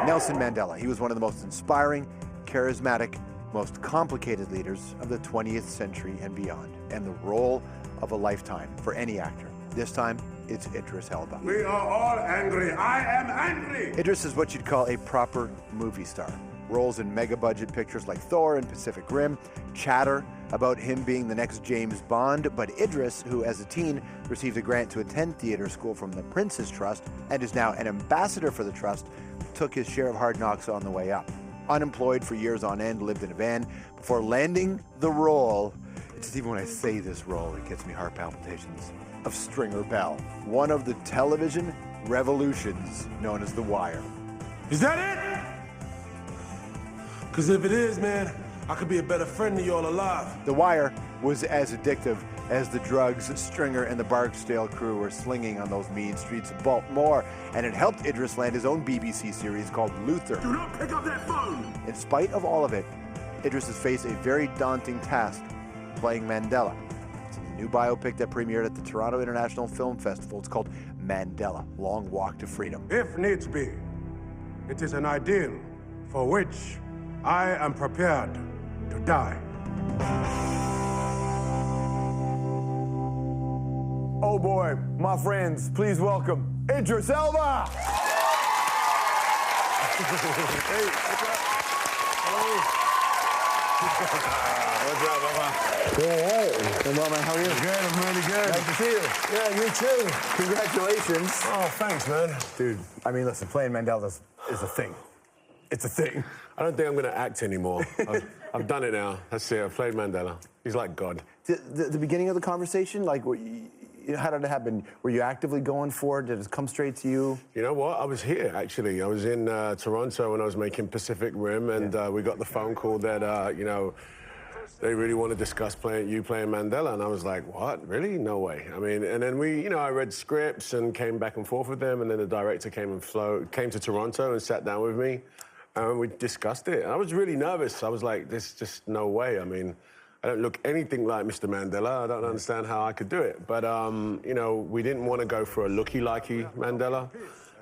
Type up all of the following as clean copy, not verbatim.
Nelson Mandela, he was one of the most inspiring, charismatic, most complicated leaders of the 20th century and beyond, and the role of a lifetime for any actor. This time, it's Idris Elba. We are all angry. I am angry. Idris is what you'd call a proper movie star. Roles in mega-budget pictures like Thor and Pacific Rim, chatter about him being the next James Bond, but Idris, who as a teen received a grant to attend theater school from the Prince's Trust and is now an ambassador for the Trust, took his share of hard knocks on the way up. Unemployed for years on end, lived in a van before landing the role. It's just even when I say this role, it gets me heart palpitations, of Stringer Bell, one of the television revolutions known as The Wire. Is that it? Because if it is, man, I could be a better friend to y'all alive. The Wire was as addictive as the drugs Stringer and the Barksdale crew were slinging on those mean streets of Baltimore, and it helped Idris land his own BBC series called Luther. Do not pick up that phone! In spite of all of it, Idris has faced a very daunting task, playing Mandela. It's a new biopic that premiered at the Toronto International Film Festival. It's called Mandela, Long Walk to Freedom. If needs be, it is an ideal for which I am prepared to die. Oh boy, my friends, please welcome Idris Elba! Hey, what's up? What's up, Mama? Hey, man, how are you? Good, I'm really good. Nice to see you. Yeah, you too. Congratulations. Oh, thanks, man. Dude, I mean, listen, playing Mandela is a thing. It's a thing. I don't think I'm going to act anymore. I've done it now. That's it. I've played Mandela. He's like God. The beginning of the conversation, like, how did it happen? Were you actively going for it? Did it come straight to you? You know what? I was here, actually. I was in Toronto when I was making Pacific Rim, and we got the phone call that, you know, they really want to discuss playing Mandela. And I was like, what? Really? No way. I mean, and then I read scripts and came back and forth with them, and then the director came to Toronto and sat down with me, and we discussed it. And I was really nervous. I was like, there's just no way. I mean, I don't look anything like Mr. Mandela. I don't understand how I could do it. But, you know, we didn't want to go for a looky-likey Mandela.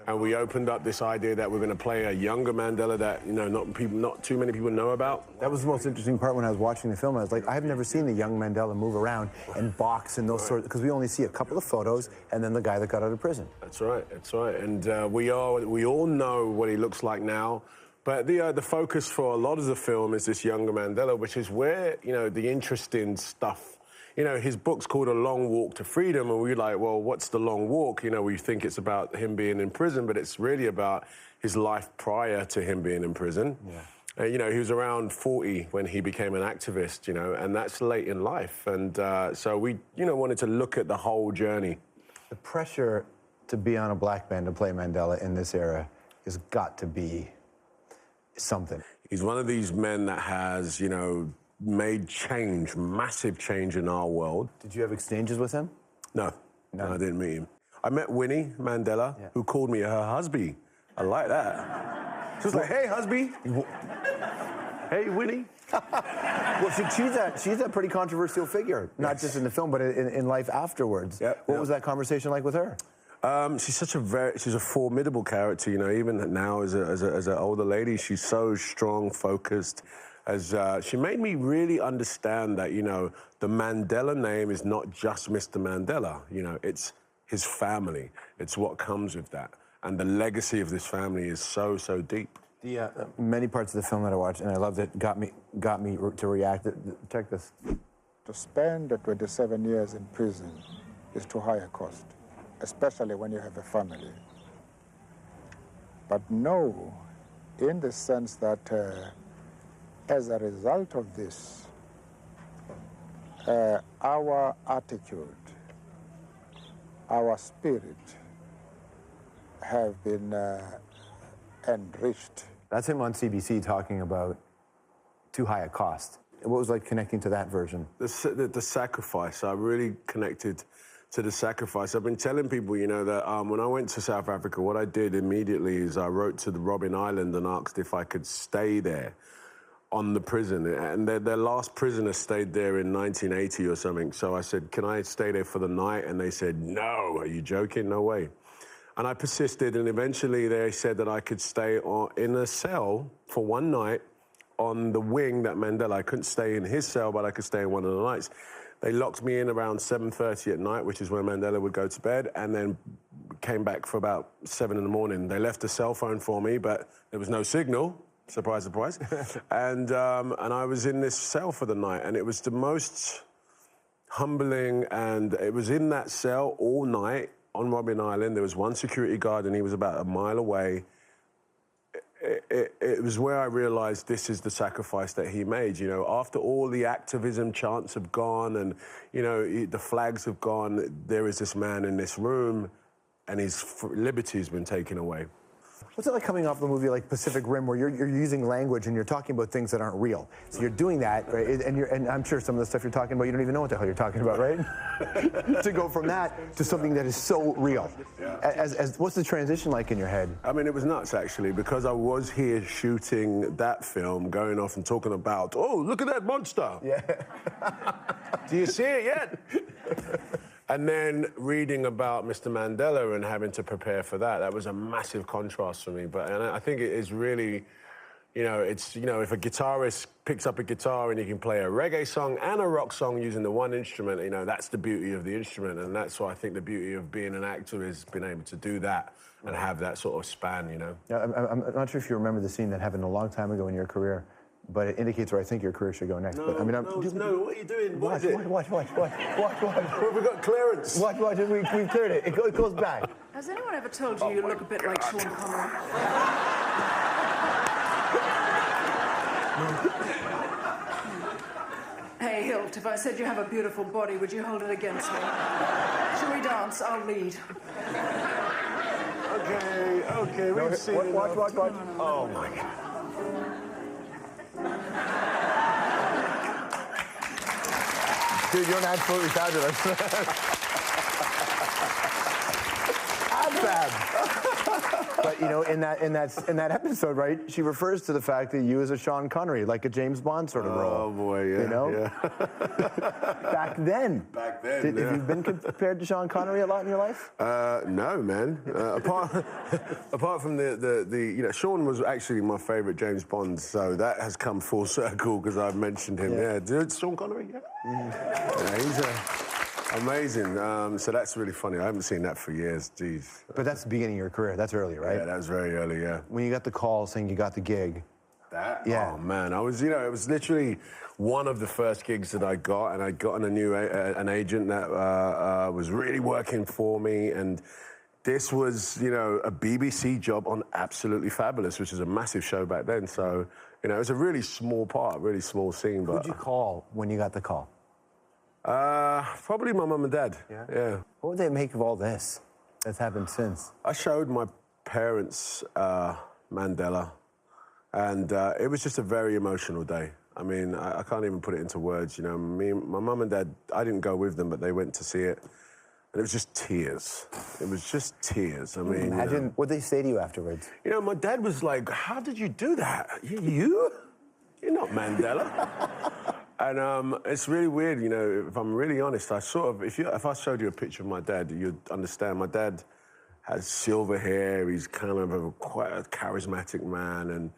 And we opened up this idea that we're going to play a younger Mandela that, you know, not too many people know about. That was the most interesting part when I was watching the film. I was like, I've never seen the young Mandela move around and box and those sorts, because we only see a couple of photos and then the guy that got out of prison. That's right, that's right. And we all know what he looks like now. But the focus for a lot of the film is this younger Mandela, which is where, you know, the interesting stuff. You know, his book's called A Long Walk to Freedom, and we're like, well, what's the long walk? You know, we think it's about him being in prison, but it's really about his life prior to him being in prison. Yeah. You know, he was around 40 when he became an activist, you know, and that's late in life. And so we, you know, wanted to look at the whole journey. The pressure to be on a black man to play Mandela in this era has got to be something. He's one of these men that has, you know, made change, massive change in our world. Did you have exchanges with him? No, I didn't meet him. I met Winnie Mandela, who called me her husband. I like that. She was like, hey, husband. Hey, Winnie. Well, she's a pretty controversial figure, not just in the film, but in life afterwards. Yep, what was that conversation like with her? She's a formidable character, you know, even now as an older lady, she's so strong, focused. She made me really understand that, you know, the Mandela name is not just Mr. Mandela, you know, it's his family. It's what comes with that. And the legacy of this family is so, so deep. The many parts of the film that I watched, and I loved it, got me to react. Check this. To spend 27 years in prison is too high a cost, especially when you have a family. But no, in the sense that as a result of this, our attitude, our spirit have been enriched. That's him on CBC talking about too high a cost. What was like connecting to that version? The sacrifice. I really connected to the sacrifice. I've been telling people, you know, that when I went to South Africa, what I did immediately is I wrote to the Robben Island and asked if I could stay there on the prison. And their last prisoner stayed there in 1980 or something. So I said, can I stay there for the night? And they said, no, are you joking? No way. And I persisted, and eventually they said that I could stay in a cell for one night on the wing that Mandela. I couldn't stay in his cell, but I could stay in one of the nights. They locked me in around 7:30 at night, which is when Mandela would go to bed, and then came back for about 7 in the morning. They left a cell phone for me, but there was no signal. Surprise, surprise. and I was in this cell for the night, and it was the most humbling, and it was in that cell all night on Robben Island. There was one security guard, and he was about a mile away. It was where I realized this is the sacrifice that he made. You know, after all the activism chants have gone and, you know, the flags have gone, there is this man in this room and his liberty has been taken away. What's it like coming off a movie like Pacific Rim where you're using language and you're talking about things that aren't real? So you're doing that, right? And I'm sure some of the stuff you're talking about, you don't even know what the hell you're talking about, right? To go from that to something that is so real. Yeah. What's the transition like in your head? I mean, it was nuts, actually, because I was here shooting that film, going off and talking about, oh, look at that monster. Yeah. Do you see it yet? And then reading about Mr. Mandela and having to prepare for that, that was a massive contrast for me. And I think it is really, you know, it's, you know, if a guitarist picks up a guitar and he can play a reggae song and a rock song using the one instrument, you know, that's the beauty of the instrument. And that's why I think the beauty of being an actor is being able to do that and have that sort of span, you know. Yeah, I'm not sure if you remember the scene that happened a long time ago in your career, but it indicates where I think your career should go next. No, but, I mean, no, what are you doing? What is it? Watch. Well, we got clearance. Watch, we've cleared it. It goes back. Has anyone ever told you you look a bit like Sean Connery? Hey, Hilt, if I said you have a beautiful body, would you hold it against me? Shall we dance? I'll lead. Okay, we've seen it. Watch. Oh, my God. Dude, you're absolutely fabulous. I'm fab. But you know, in that episode, right? She refers to the fact that you as a Sean Connery, like a James Bond sort of role. Oh boy, yeah. You know. Yeah. Back then. Have you been compared to Sean Connery a lot in your life? No, man. Apart from the you know, Sean was actually my favorite James Bond, so that has come full circle because I've mentioned him. Yeah. Sean Connery. Yeah. Yeah, he's amazing. So that's really funny. I haven't seen that for years. Jeez. But that's the beginning of your career. That's early, right? Yeah, that was very early. Yeah. When you got the call saying you got the gig. That? Yeah. Oh man, I was, you know, it was literally one of the first gigs that I got, and I'd gotten an agent that was really working for me, and this was, you know, a BBC job on Absolutely Fabulous, which was a massive show back then. So, you know, it was a really small part, really small scene. Who'd you call when you got the call? Probably my mum and dad. Yeah. What would they make of all this that's happened since? I showed my parents Mandela, and it was just a very emotional day. I mean, I can't even put it into words, you know. My mum and dad, I didn't go with them, but they went to see it, and it was just tears. It was just tears. I mean, imagine, you know, what'd they say to you afterwards? You know, my dad was like, how did you do that? You? You're not Mandela. And it's really weird, you know, if I'm really honest, I sort of, if I showed you a picture of my dad, you'd understand. My dad has silver hair, he's kind of quite a charismatic man,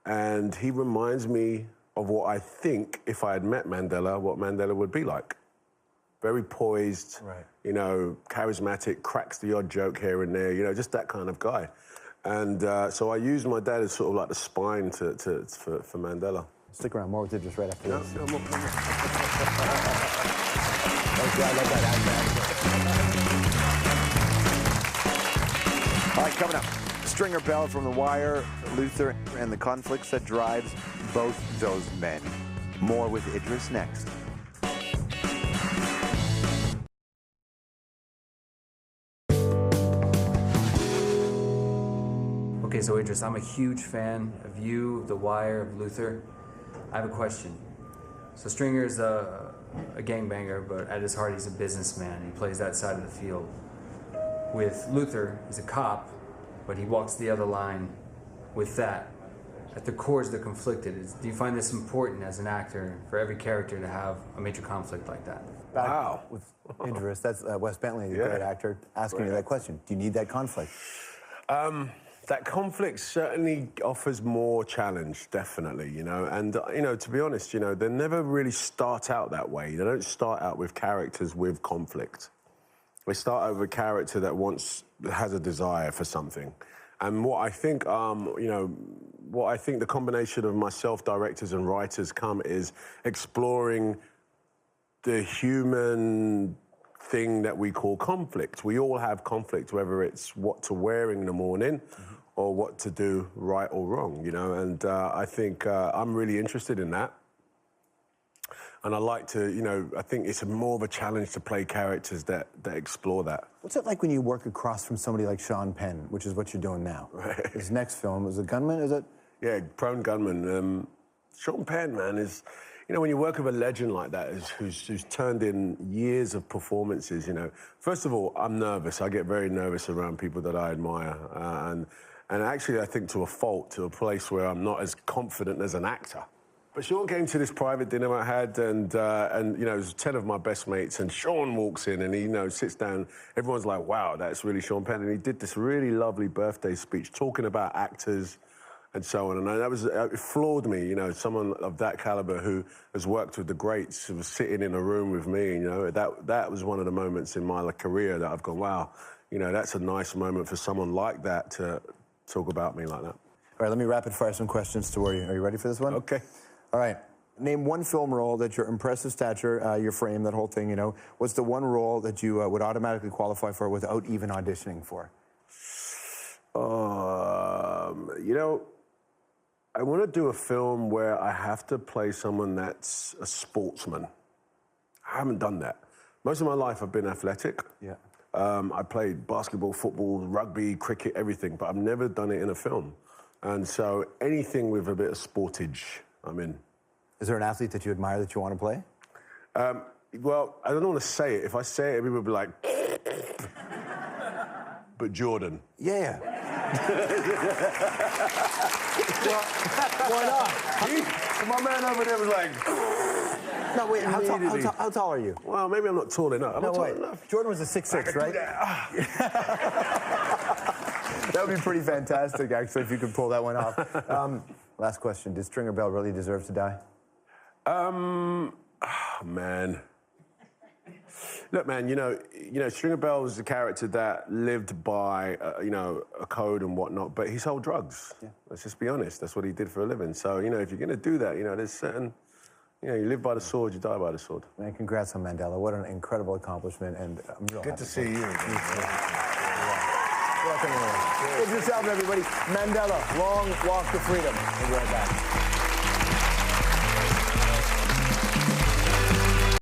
and he reminds me of what I think, if I had met Mandela, what Mandela would be like. Very poised, right. You know, charismatic, cracks the odd joke here and there, you know, just that kind of guy. And so I used my dad as sort of like the spine for Mandela. Stick around, more with Idris right after this. No more. I love that. All right, coming up, Stringer Bell from The Wire, Luther, and the conflicts that drives both those men. More with Idris next. Okay, so Idris, I'm a huge fan of you, The Wire, of Luther. I have a question. So Stringer's a gangbanger, but at his heart he's a businessman. He plays that side of the field. With Luther, he's a cop, but he walks the other line with that. At the core is the conflicted. Do you find this important as an actor for every character to have a major conflict like that? Back with Idris, that's Wes Bentley, the great actor, asking you that question. Do you need that conflict? That conflict certainly offers more challenge, definitely, you know. And, you know, to be honest, you know, they never really start out that way. They don't start out with characters with conflict. They start out with a character that has a desire for something. And what I think, you know, what I think the combination of myself, directors and writers is exploring the human thing that we call conflict. We all have conflict, whether it's what to wear in the morning or what to do right or wrong, you know, and I think I'm really interested in that. And I like to, you know, I think it's more of a challenge to play characters that explore that. What's it like when you work across from somebody like Sean Penn, which is what you're doing now? Right. His next film is a gunman, is it? Yeah, Prone Gunman. Sean Penn, man, is... You know, when you work with a legend like that, who's turned in years of performances, you know, first of all, I'm nervous. I get very nervous around people that I admire. And actually, I think to a fault, to a place where I'm not as confident as an actor. But Sean came to this private dinner I had, and you know, it was 10 of my best mates, and Sean walks in and he, you know, sits down. Everyone's like, wow, that's really Sean Penn. And he did this really lovely birthday speech talking about actors and so on. And that was, it floored me, you know, someone of that caliber who has worked with the greats, who was sitting in a room with me, you know, that was one of the moments in my career that I've gone, wow, you know, that's a nice moment for someone like that to talk about me like that. All right, let me rapid fire some questions to you. Are you ready for this one? Okay. All right. Name one film role that your impressive stature, your frame, that whole thing, you know, what's the one role that you would automatically qualify for without even auditioning for? You know, I want to do a film where I have to play someone that's a sportsman. I haven't done that. Most of my life I've been athletic. Yeah. I played basketball, football, rugby, cricket, everything, but I've never done it in a film. And so anything with a bit of sportage, I'm in. Is there an athlete that you admire that you want to play? Well, I don't want to say it. If I say it, everybody will be like, but Jordan. Yeah. Well, why not? My man over there was like... No, wait, how tall are you? Well, maybe I'm not tall enough. I'm not tall enough. Jordan was a 6'6", right? That would be pretty fantastic, actually, if you could pull that one off. Last question. Did Stringer Bell really deserve to die? Oh, man. Look, man, you know, Stringer Bell was a character that lived by, you know, a code and whatnot, but he sold drugs. Yeah. Let's just be honest. That's what he did for a living. So, you know, if you're going to do that, you know, there's certain, you know, you live by the sword, you die by the sword. Man, congrats on Mandela. What an incredible accomplishment, and I'm real Good to see you. Welcome, Idris Elba, everybody. Mandela, Long Walk to Freedom. We'll be right back.